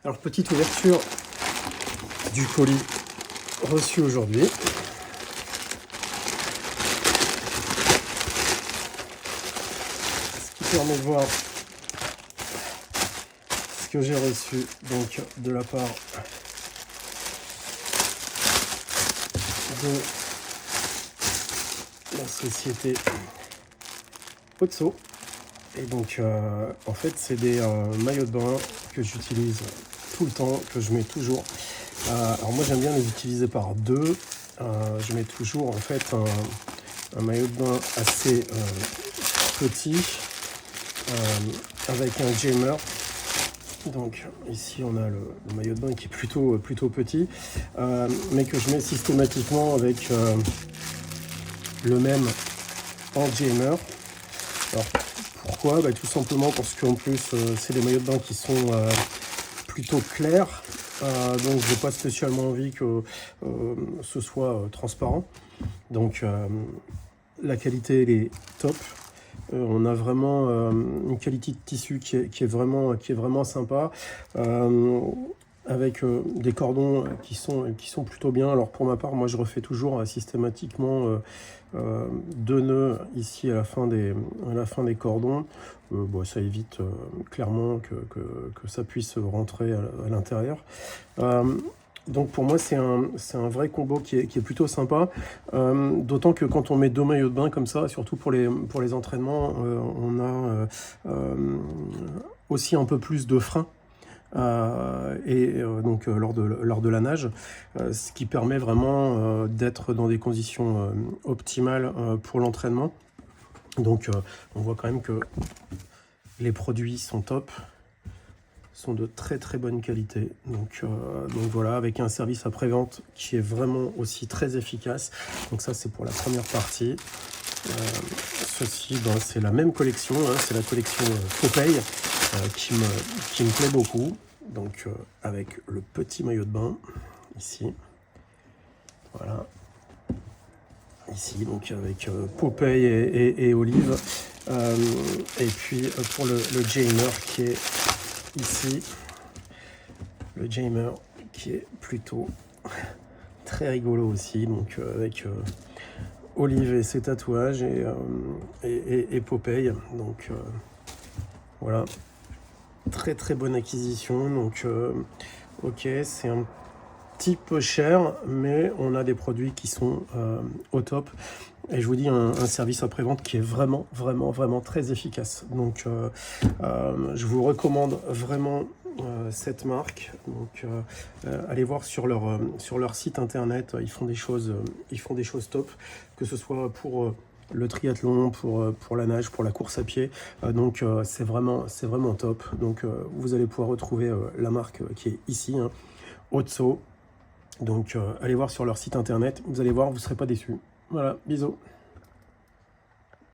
Alors, petite ouverture du colis reçu aujourd'hui. Ce qui permet de voir ce que j'ai reçu donc de la part de la société Otso. Et donc en fait c'est des maillots de bain que j'utilise tout le temps, que je mets toujours. Alors moi j'aime bien les utiliser par deux. Je mets toujours en fait un maillot de bain assez petit avec un jammer. Donc ici on a le maillot de bain qui est plutôt petit, mais que je mets systématiquement avec le même en jammer. Alors pourquoi? Tout simplement parce qu'en plus c'est des maillots de bain qui sont plutôt clairs, donc j'ai pas spécialement envie que ce soit transparent. Donc la qualité elle est top. On a vraiment une qualité de tissu qui est vraiment sympa, avec des cordons qui sont plutôt bien. Alors pour ma part, moi je refais toujours systématiquement 2 nœuds ici à la fin des cordons. Bon, ça évite clairement que ça puisse rentrer à l'intérieur. Donc pour moi c'est un vrai combo qui est plutôt sympa, d'autant que quand on met 2 maillots de bain comme ça, surtout pour les entraînements, on a aussi un peu plus de frein, donc lors de la nage, ce qui permet vraiment d'être dans des conditions optimales pour l'entraînement. Donc on voit quand même que les produits sont top, sont de très bonne qualité, donc voilà, avec un service après-vente qui est vraiment aussi très efficace. Donc ça c'est pour la première partie. Ceci c'est la même collection, hein, c'est la collection Popeye qui me plaît beaucoup, donc avec le petit maillot de bain ici, voilà, ici donc avec Popeye et Olive, et puis pour le jammer qui est ici, le jammer qui est plutôt très rigolo aussi, donc avec Olive et ses tatouages et Popeye. Donc voilà, très bonne acquisition. Donc ok, c'est un petit peu cher, mais on a des produits qui sont au top. Et je vous dis, un service après-vente qui est vraiment très efficace. Donc je vous recommande vraiment cette marque. Donc allez voir sur leur site internet, ils font des choses top, que ce soit pour le triathlon, pour la nage, pour la course à pied. Donc c'est vraiment top. Donc vous allez pouvoir retrouver la marque qui est ici, hein, Otso. Donc allez voir sur leur site internet, vous allez voir, vous ne serez pas déçus. Voilà, bisous.